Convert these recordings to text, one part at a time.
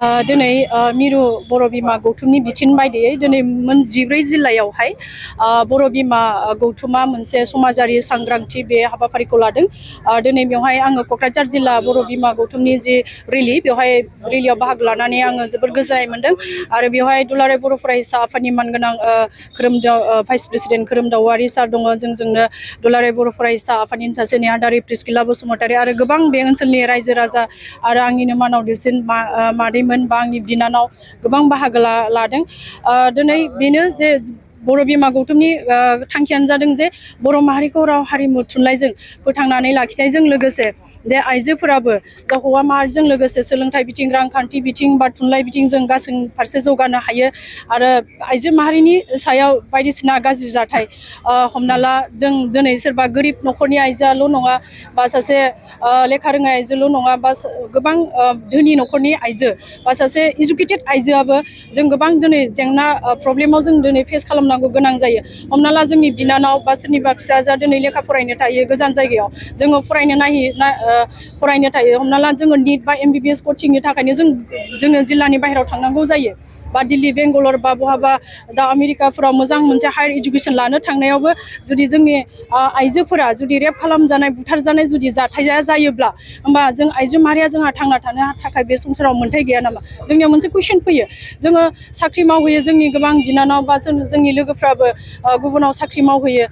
दिनै मिरु बर' बिमा गौथुमनि बिथोन बायदियै दिनै मोन 14 जिल्लायावहाय बर' बिमा गौथुमा मोनसे समाजारि सांग्रांथि बे हाबाफारिखौ लादों। दिनै बेवहाय आङो क'क्राझार जिल्ला बर' बिमा गौथुमनि जि रेलि बेवहाय रेलियाव बाहागो लानानै आङो जोबोद गोजोननाय मोन्दों आरो बेवहाय दुलाराय बर' फरायसा आफादनि मानगोनां भाइस प्रेसिडेन्ट खोरोमदावआरि सार दङ, जोंनो दुलाराय बर' फरायसा आफादनि सासे नेहाथारि प्रिस्किला बसुमतारी आरो गोबां बे ओनसोलनि रायजो राजा आरो आंनिनो मानाव देरसिन मादैमोन बा आंनि बिनानाव गोबां बाहागो लादों। दिनै बेनो जे बर' बिमा गौथुमनि थांखियानो जादों जे बर' माहारिखौ राव हारिमु थुनलाइजों फोथांनानै लाखिनायजों लोगोसे बे आइजोफोराबो जा हौवा माहारिजों लोगोसे सोलोंथाइ बिथिं, रांखान्थि बिथिं बा थुनलाइ बिथिं जों गासै फारसे जौगानो हायो आरो आइजो माहारिनि सायाव बायदिसिना गाज्रि जाथाय हमना ला दिनै सोरबा गोरिब न'खरनि आइजोआल' नङा बा सासे लेखा रोङै आइजोल' नङा बा गोबां धोनि न'खरनि आइजो बा सासे इडुकेटेड आइजोआबो जों गोबां दिनै जेंना प्रब्लेमाव जों दिनै फेस खालामनांगौ गोनां जायो। हमना ला जोंनि बिनानाव बा सोरनिबा फिसाजोआ दिनै लेखा फरायनो थायो गोजान जायगायाव, जोङो फरायनो थायो। हमना ला जोङो निट बा MBBS कचिंनि थाखायनो जोङो जिल्लानि बाहेरायाव थांनांगौ जायो बा दिल्ली बेंगालर बा बहाबा दा आमेरिकाफोराव मोजां मोनसे हायार इडुकेसन लानो थांनायावबो जुदि जोंनि आइजोफोरा जुदि रेप खालामजानाय बुथारजानाय जुदि जाथाया जायोब्ला होमबा जों आइजो माहारिया जोंहा थांना थानो थाखाय बे संसाराव मोन्थाय गैया नामा? जोंनियाव मोनसे कुइसन फैयो। जोङो साख्रि मावहैयो, जोंनि गोबां बिनानाव बा जोंनि लोगोफ्राबो गुबुनाव साख्रि मावहैयो।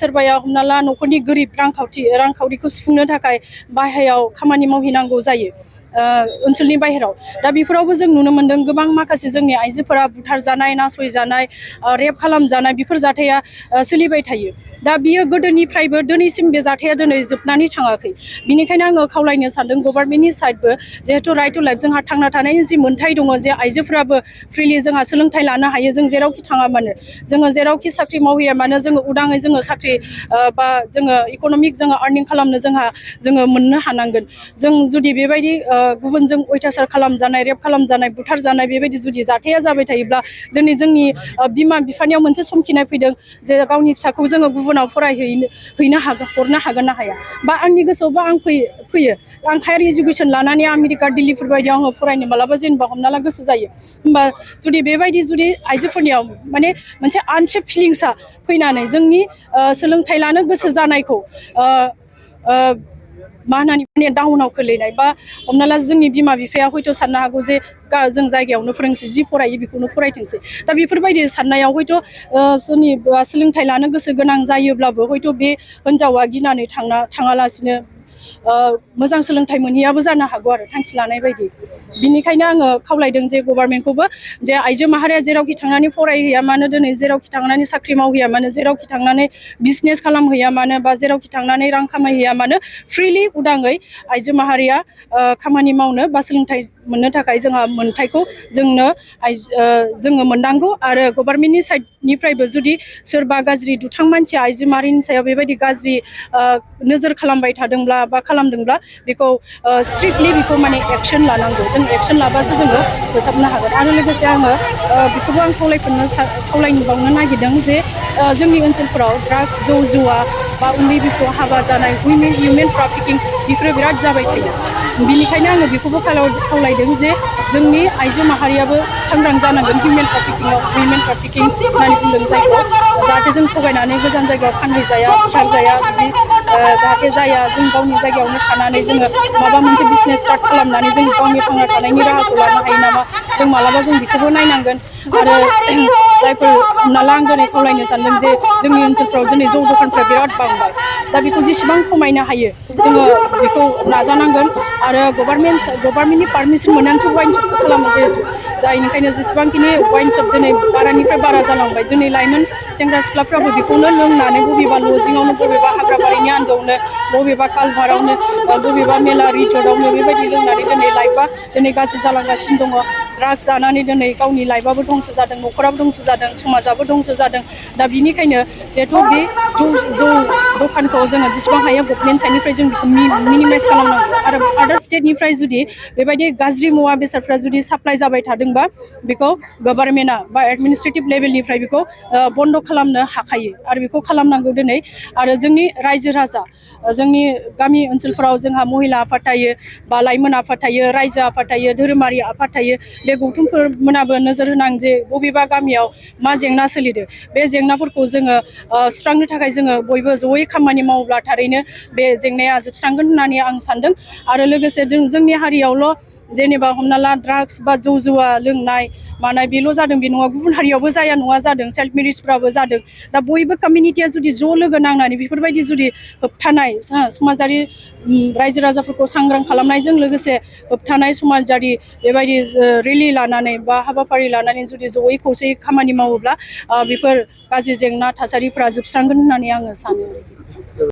सोरबाया हमना ला न'खरनि गोरिब रांखावरिखौ सुफुंनो थाखाय बाहेरायाव खामानि मावहैनांगौ जायो ओनसोलनि बाहेराव। दा बेफोरावबो जों नुनो मोन्दों गोबां माखासे जोंनि आइजोफोरा बुथारजानाय, नासयजानाय, रेप खालामजानाय बेफोर जाथाया सोलिबाय थायो। दा बियो गोदोनिफ्रायबो दिनैसिम बे जाथाया दिनै जोबनानै थाङाखै। बिनिखायनो आङो खावलायनो सानदों गभर्नमेन्टनि साइडबो जिहेथु राइट टु लाइफ जोंहा थांना थानायनि जि मोन्थाय दङ, जे आइजोफोराबो फ्रिलि जोंहा सोलोंथाइ लानो हायो। जों जेरावखि थाङा मानो, जोङो जेरावखि साख्रि मावहैया मानो, जोङो उदाङै जोङो साख्रि बा जोङो इक'नमिक जोङो आर्निं खालामनो जोङो मोननो हानांगोन। जों जुदि बेबायदि गुबुनजों अयथासार खालामजानाय, रेप खालामजानाय, बुथारजानाय बेबायदि जुदि जाथाया जाबाय थायोब्ला दिनै जोंनि बिमा बिफानियाव मोनसे समखिनाय फैदों जे गावनि फिसाखौ जोङो गुबुनाव हरनो हागोन ना हाया। बा आंनि गोसोआवबो फैयो आं हायार इडुकेसन लानानै आमेरिका दिल्लीफोर बायदियाव आङो फरायनो मालाबा जेनेबा हमना ला गोसो जायो। होमबा जुदि बेबायदि आइजोफोरनियाव माने मोनसे आनसेफ फिलिंसआ फैनानै जोंनि सोलोंथाइ लानो गोसो जानायखौ मा होननानै डाउनाव खोलैनाय बा हमना ला जोंनि बिमा बिफाया हयथ' साननो हागौ जे जों जायगायावनो फोरोंसै, जि फरायो बेखौनो फरायथोंसै। दा बेफोरबायदि साननायाव हयथ' सोरनिबा सोलोंथाइ लानो गोसो गोनां जायोब्लाबो हयथ' बे हिनजावा गिनानै थाङालासिनो मोजां सोलोंथाइ मोनहैयाबो जानो हागौ आरो थांखि लानाय बायदि। बिनिखायनो आङो खावलायदों जे गभर्नमेन्टखौबो जे आइजो माहारिया जेरावखि थांनानै फरायहैया मानो, दिनै जेरावखि थांनानै साख्रि मावहैया मानो, जेरावखि थांनानै बिजनेस खालामहैया मानो बा जेरावखि थांनानै रां खामायहैया मानो, फ्रिलि उदाङै आइजो माहारिया खामानि मावनो बा सोलोंथाइ मोननो थाखाय जोंहा मोन्थायखौ जोङो मोननांगौ। आरो गभर्नमेन्टनि साइडनिफ्रायबो जुदि सोरबा गाज्रि दुथां मानसिया आइजो माहारिनि सायाव बेबायदि गाज्रि नोजोर खालामबाय थादोंब्ला बा खालामदोंब्ला बेखौ स्ट्रिक्टलि बेखौ माने एक्सन लानांगौ। जों एक्सन लाबासो जोङो फोसाबनो हागोन। आरो लोगोसे आङो बेखौबो आं खावलायबावनो नागिरदों जे जोंनि ओनसोलफोराव ड्राग्स, जौ जुवा बा उन्दै बैसोआव हाबा जानाय, हिउमेन ट्राफिकिं बेफोरो बिराद जाबाय थायो। बिनिखायनो आङो बेखौबो खावलायदों जे जोंनि आइजो माहारियाबो सांग्रां जानांगोन हिउमेन ट्राफिकिं होननानै बुंदों जायखौ, जाहाथे जों थगायनानै गोजान जायगायाव फानहैजाया, बुथारजाया, बिदि जाहाथे जाया। जों गावनि जायगायावनो थानानै जोङो माबा मोनसे बिजनेस स्टार्ट खालामनानै जों गावनि थांना थानायनि राहाखौ लानो हायो नामा, जों मालाबा जों बेखौबो नायनांगोन। आरो जायफोर हमना ला आं दिनै खावलायनो सानदों जे जोंनि ओनसोलफ्राव दिनै जौ दखानफ्रा बिराद बांबाय। दा बेखौ जेसेबां खमायनो हायो जोङो बेखौ नाजानांगोन। आरो गभर्नमेन्टनि पारमिसन मोननानैसो वाइन शपखौ खालामो जिहेथु, जायनिखायनो जेसेबांखिनि वाइन शप दिनै बारानिफ्राय बारा जालांबाय। दिनै लाइमोन सेंग्रा सिख्लाफ्राबो बेखौनो लोंनानै बबेबा लजिङावनो, बबेबा हाग्राबारिनि आन्दोआवनो, बबेबा कालभारावनो, बबेबा मेला रिजर्टआवनो बेबायदि लोंनानै दिनै लाइफआ दिनै गाज्रि जालांगासिनो दङ। ड्राग्स जानानै दिनै गावनि लाइफआबो धंस जादों, न'खराबो धंस जादों, समाजाबो धंस जादों। दा बिनिखायनो जिहेथु बे जौ दखानखौ जोङो जेसेबां हायो गभर्नमेन्ट साइडनिफ्राय जों बेखौ मिनिमाइज खालामनांगौ। आरो आदार्स स्टेटनिफ्राय जुदि बेबायदि गाज्रि मुवा बेसादफ्रा जुदि साप्लाइ जाबाय थादोंबा बेखौ गभर्नमेन्टआ बा एडमिनिस्ट्रेटिभ लेभेलनिफ्राय बेखौ बन्द' खालामनो हाखायो आरो बेखौ खालामनांगौ दिनै। आरो जोंनि रायजो राजा जोंनि गामि ओनसोलफोराव जोंहा महिला आफाद थायो बा लाइमोन आफाद थायो, रायजो आफाद थायो, धोरोमारि आफाद थायो। बे गौथुमफोरमोनाबो नोजोर होनांगौ जे बबेबा गामियाव मा जेंना सोलिदों, बे जेंनाफोरखौ जोङो सुस्रांनो थाखाय जोङो बयबो जयै खामानि मावोब्ला थारैनो बे जेंनाया जोबस्रांगोन होननानै आं सानदों। आरो लोगोसे जोंनि हारियावल' जेनेबा हमना ला ड्राग्स बा जौ जुवा लोंनाय मानाय बेल' जादों बे नङा, गुबुन हारियावबो जाया नङा जादों, चाइल्ड मेरिजफ्राबो जादों। दा बयबो कमिउनिटिया जुदि ज' लोगो नांनानै बेफोरबायदि जुदि होबथानाय समाजारि रायजो राजाफोरखौ सांग्रां खालामनायजों लोगोसे होबथानाय समाजारि बेबायदि रेलि लानानै बा हाबाफारि लानानै जुदि जयै खौसेयै खामानि मावोब्ला बेफोर गाज्रि जेंना थासारिफोरा जोबस्रांगोन होननानै आङो सानो।